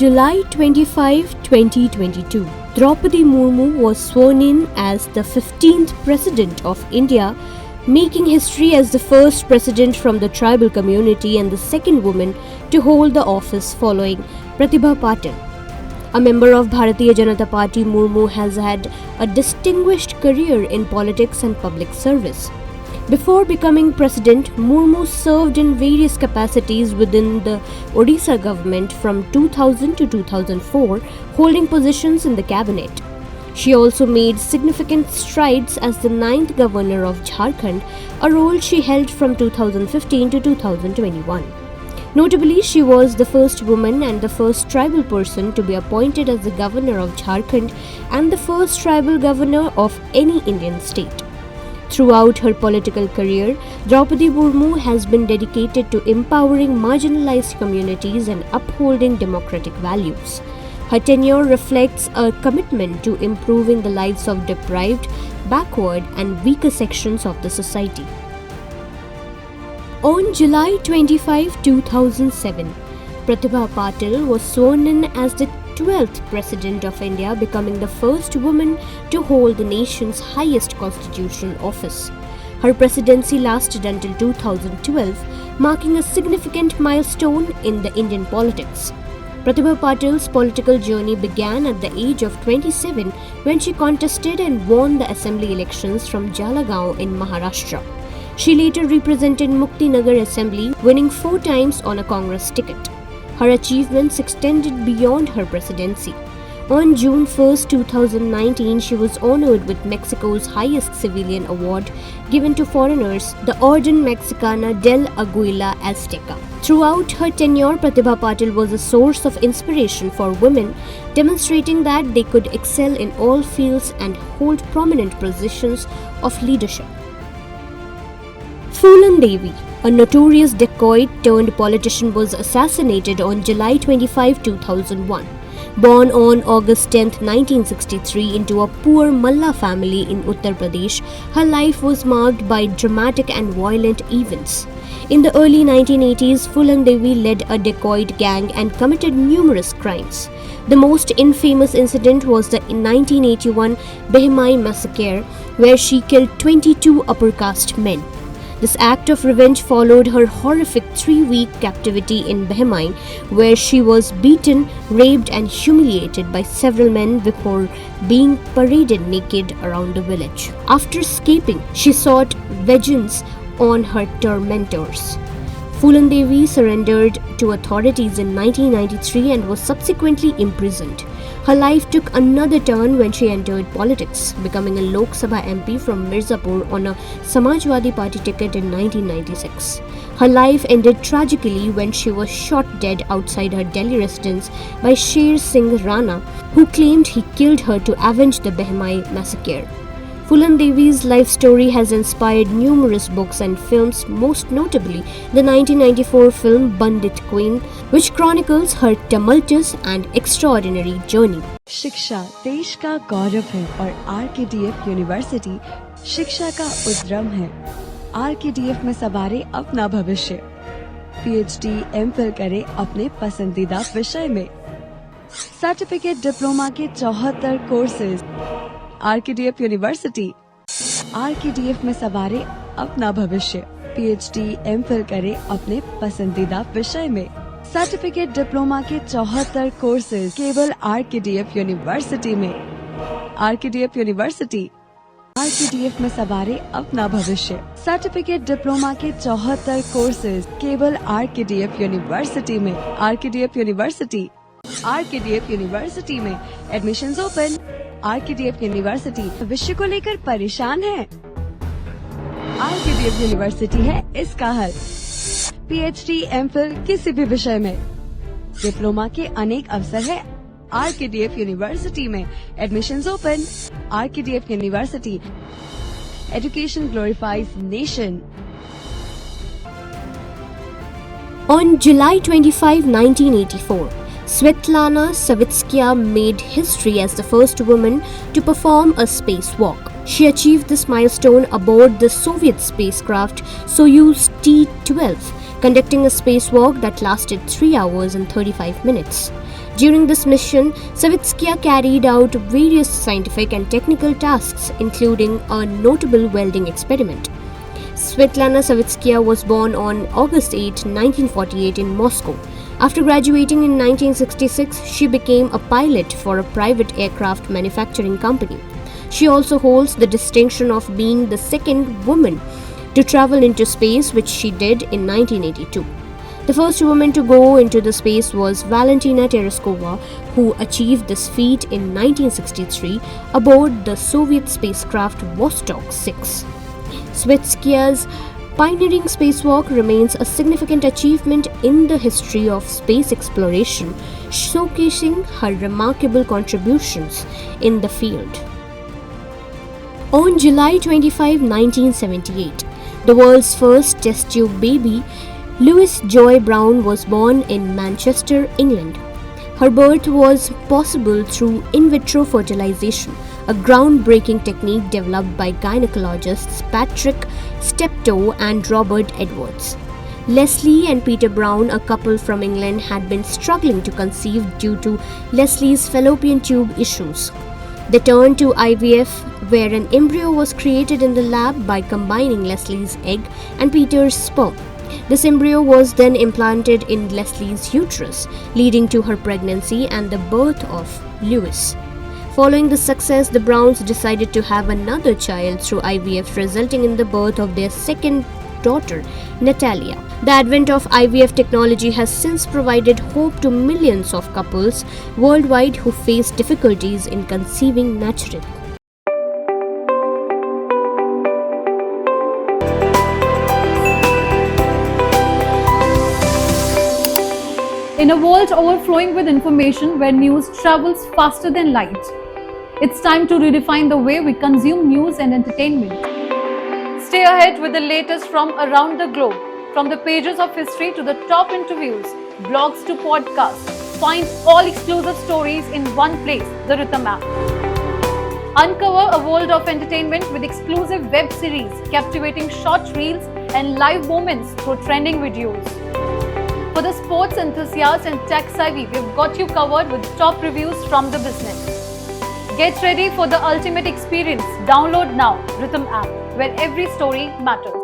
July 25, 2022, Draupadi Murmu was sworn in as the 15th President of India, making history as the first president from the tribal community and the second woman to hold the office following Pratibha Patil. A member of Bharatiya Janata Party, Murmu has had a distinguished career in politics and public service. Before becoming president, Murmu served in various capacities within the Odisha government from 2000 to 2004, holding positions in the cabinet. She also made significant strides as the 9th governor of Jharkhand, a role she held from 2015 to 2021. Notably, she was the first woman and the first tribal person to be appointed as the governor of Jharkhand and the first tribal governor of any Indian state. Throughout her political career, Draupadi Murmu has been dedicated to empowering marginalized communities and upholding democratic values. Her tenure reflects a commitment to improving the lives of deprived, backward, and weaker sections of the society. On July 25, 2007, Pratibha Patil was sworn in as the 12th President of India, becoming the first woman to hold the nation's highest constitutional office. Her presidency lasted until 2012, marking a significant milestone in the Indian politics. Pratibha Patil's political journey began at the age of 27 when she contested and won the assembly elections from Jalagaon in Maharashtra. She later represented Muktinagar Assembly, winning 4 times on a Congress ticket. Her achievements extended beyond her presidency. On June 1, 2019, she was honored with Mexico's highest civilian award given to foreigners, the Orden Mexicana del Aguila Azteca. Throughout her tenure, Pratibha Patil was a source of inspiration for women, demonstrating that they could excel in all fields and hold prominent positions of leadership. Phulan Devi, a notorious dacoit turned politician, was assassinated on July 25, 2001. Born on August 10, 1963 into a poor Malla family in Uttar Pradesh, her life was marked by dramatic and violent events. In the early 1980s, Phulan Devi led a dacoit gang and committed numerous crimes. The most infamous incident was the 1981 Behmai massacre, where she killed 22 upper caste men. This act of revenge followed her horrific 3-week captivity in Behmai, where she was beaten, raped, and humiliated by several men before being paraded naked around the village. After escaping, she sought vengeance on her tormentors. Phulan Devi surrendered to authorities in 1993 and was subsequently imprisoned. Her life took another turn when she entered politics, becoming a Lok Sabha MP from Mirzapur on a Samajwadi Party ticket in 1996. Her life ended tragically when she was shot dead outside her Delhi residence by Sher Singh Rana, who claimed he killed her to avenge the Behmai massacre. Phulan Devi's life story has inspired numerous books and films, most notably the 1994 film Bandit Queen, which chronicles her tumultuous and extraordinary journey. शिक्षा देश का गौरव है और RKDF university शिक्षा का उद्यम है। RKDF में सवारे अपना भविष्य। PhD, MPhil करे अपने पसंदीदा विषय में। सर्टिफिकेट डिप्लोमा के 74 कोर्सेज। RKDF university. RKDF में सवारे अपना भविष्य। PhD, MPhil करे अपने पसंदीदा विषय में। सर्टिफिकेट डिप्लोमा के 74 कोर्सेज केवल RKDF यूनिवर्सिटी में। RKDF university. RKDF में सवारे अपना भविष्य। सर्टिफिकेट डिप्लोमा के 74 कोर्सेज केवल RKDF यूनिवर्सिटी में। RKDF university. RKDF यूनिवर्सिटी में एडमिशंस ओपन। RKDF यूनिवर्सिटी भविष्य को लेकर परेशान है? RKDF यूनिवर्सिटी है इसका हल। PhD, MPhil किसी भी विषय में। डिप्लोमा के अनेक अवसर है RKDF यूनिवर्सिटी में। Admissions open. RKDF university. Education glorifies nation. On July 25, 1984, Svetlana Savitskaya made history as the first woman to perform a spacewalk. She achieved this milestone aboard the Soviet spacecraft Soyuz T-12, conducting a spacewalk that lasted 3 hours and 35 minutes. During this mission, Savitskaya carried out various scientific and technical tasks, including a notable welding experiment. Svetlana Savitskaya was born on August 8, 1948 in Moscow. After graduating in 1966, she became a pilot for a private aircraft manufacturing company. She also holds the distinction of being the second woman to travel into space, which she did in 1982. The first woman to go into the space was Valentina Tereshkova, who achieved this feat in 1963 aboard the Soviet spacecraft Vostok 6. Savitskaya's pioneering spacewalk remains a significant achievement in the history of space exploration, showcasing her remarkable contributions in the field. On July 25, 1978, the world's first test tube baby, Louise Joy Brown, was born in Manchester, England. Her birth was possible through in vitro fertilization, a groundbreaking technique developed by gynecologists Patrick Steptoe and Robert Edwards. Leslie and Peter Brown, a couple from England, had been struggling to conceive due to Leslie's fallopian tube issues. They turned to IVF, where an embryo was created in the lab by combining Leslie's egg and Peter's sperm. This embryo was then implanted in Leslie's uterus, leading to her pregnancy and the birth of Louise. Following this success, the Browns decided to have another child through IVF, resulting in the birth of their second daughter, Natalia. The advent of IVF technology has since provided hope to millions of couples worldwide who face difficulties in conceiving naturally. In a world overflowing with information where news travels faster than light, it's time to redefine the way we consume news and entertainment. Stay ahead with the latest from around the globe, from the pages of history to the top interviews, blogs to podcasts. Find all exclusive stories in one place, the Rhythm app. Uncover a world of entertainment with exclusive web series, captivating short reels and live moments through trending videos. For the sports enthusiasts and tech savvy, we've got you covered with top reviews from the business. Get ready for the ultimate experience. Download now Rhythm app, where every story matters.